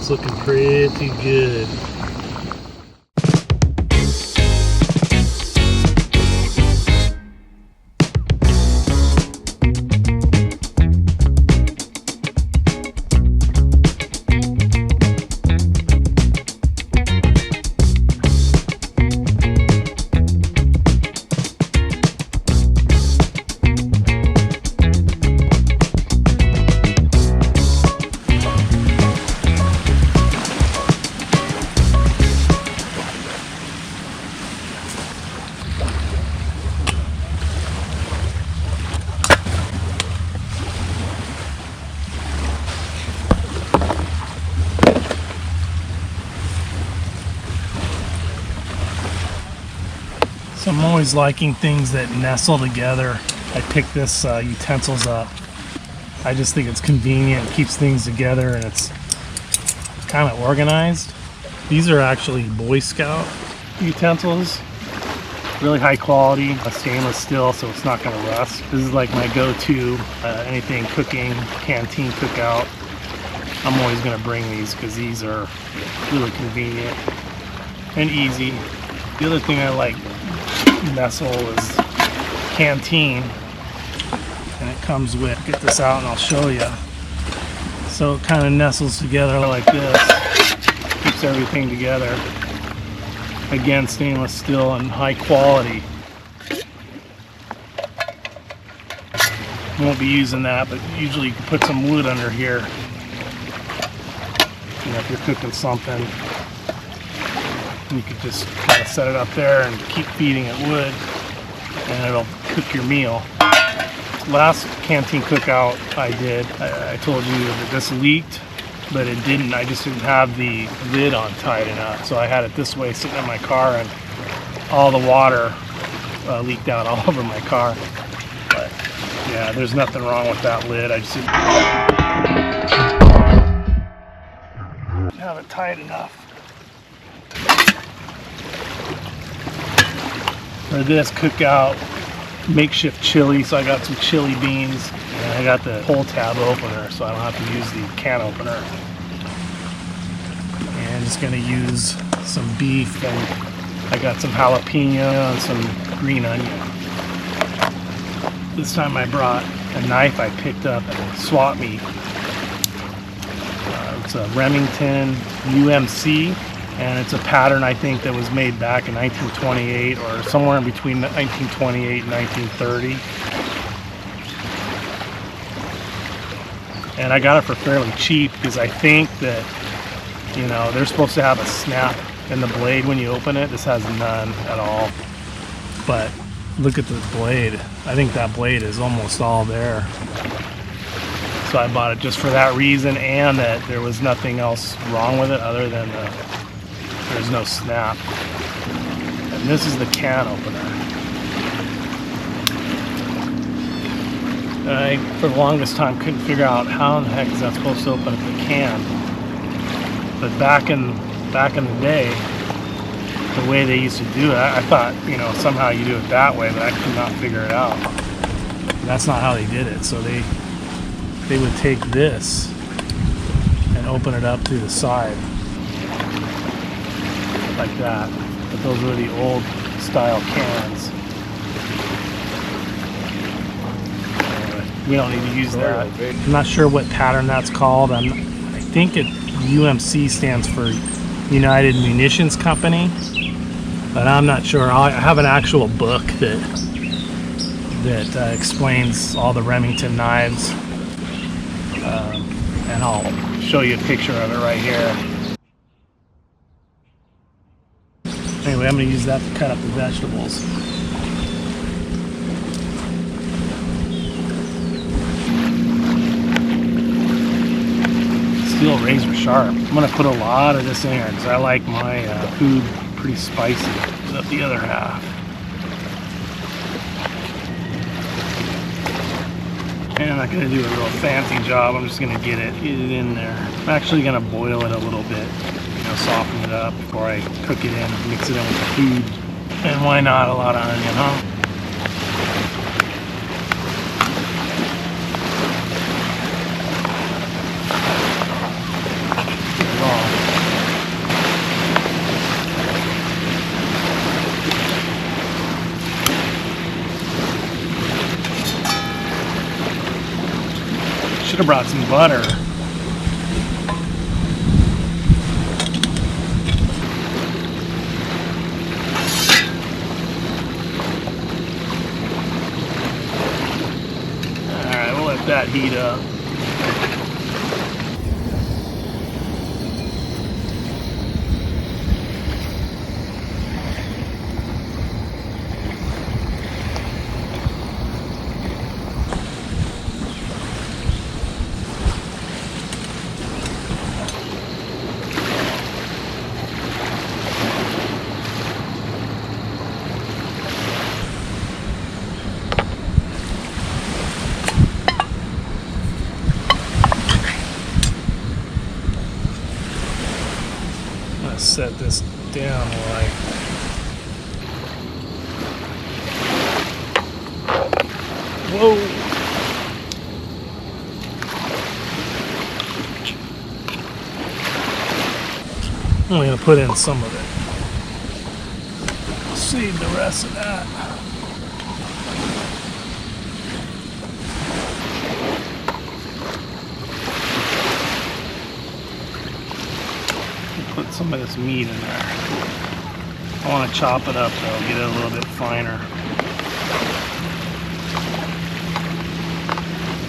It's looking pretty good. So I'm always liking things that nestle together. I pick this utensils up. I just think it's convenient, it keeps things together, and it's kind of organized. These are actually Boy Scout utensils. Really high quality, stainless steel, so it's not going to rust. This is like my go-to, anything cooking, canteen cookout. I'm always going to bring these because these are really convenient and easy. The other thing I like nestle is Canteen, and it comes with, get this out and I'll show you. So it kind of nestles together like this, keeps everything together. Again, stainless steel and high quality. Won't be using that, but usually you can put some wood under here. You know, if you're cooking something, you could just kind of set it up there and keep feeding it wood, and it'll cook your meal. Last canteen cookout I did, I told you that this leaked, but it didn't. I just didn't have the lid on tight enough, so I had it this way sitting in my car, and all the water leaked out all over my car. But yeah, there's nothing wrong with that lid. I just didn't have it tight enough. For this cookout, makeshift chili, so I got some chili beans, and I got the pull tab opener, so I don't have to use the can opener. And just gonna use some beef, and I got some jalapeno and some green onion. This time I brought a knife I picked up at swap meet. It's a Remington UMC. And it's a pattern, I think, that was made back in 1928 or somewhere in between 1928 and 1930. And I got it for fairly cheap because I think that, you know, they're supposed to have a snap in the blade when you open it. This has none at all. But look at the blade. I think that blade is almost all there. So I bought it just for that reason, and that there was nothing else wrong with it other than there's no snap. And this is the can opener. And I, for the longest time, couldn't figure out how in the heck is that supposed to open up the can. But back in the day, the way they used to do it, I thought, you know, somehow you do it that way, but I could not figure it out. And that's not how they did it. So they would take this and open it up through the side. Like that. But those were the old style cans. Anyway, we don't need to use that. I'm not sure what pattern that's called. I think UMC stands for United Munitions Company, but I'm not sure. I have an actual book that explains all the Remington knives, and I'll show you a picture of it right here. Anyway, I'm going to use that to cut up the vegetables. Still razor sharp. I'm going to put a lot of this in here because I like my food pretty spicy. Put up the other half. And I'm not going to do a real fancy job. I'm just going to get it in there. I'm actually going to boil it a little bit. Soften it up before I cook it in, mix it in with the food. And why not a lot of onion, huh? Get it all Should have brought some butter. Alright, we'll let that heat up. Set this down like whoa. I'm only gonna put in some of it. Save the rest of that. Put some of this meat in there. I want to chop it up though, get it a little bit finer.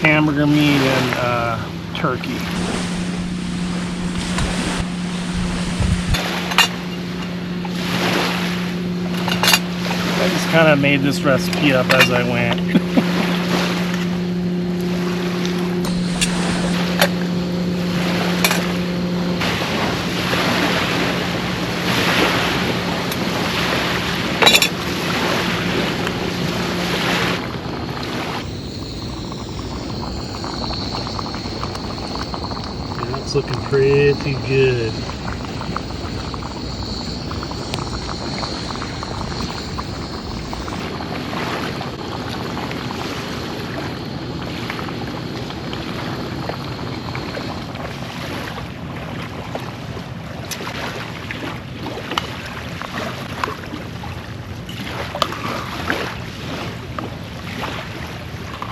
Hamburger meat and turkey. I just kind of made this recipe up as I went. It's looking pretty good.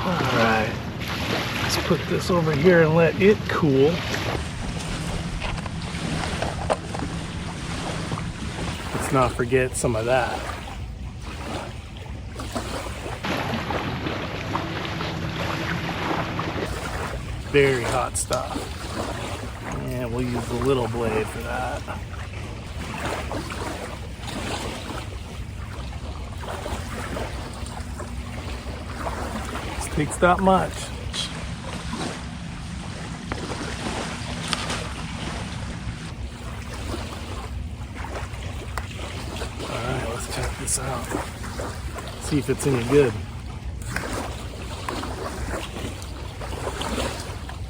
All right, let's put this over here and let it cool. Let's not forget some of that. Very hot stuff. And we'll use the little blade for that. This takes that much. Check this out. See if it's any good.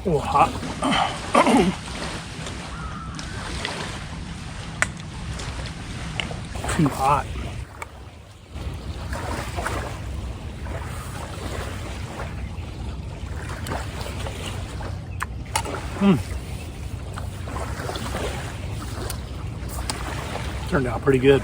A little hot. Too hot. Turned out pretty good.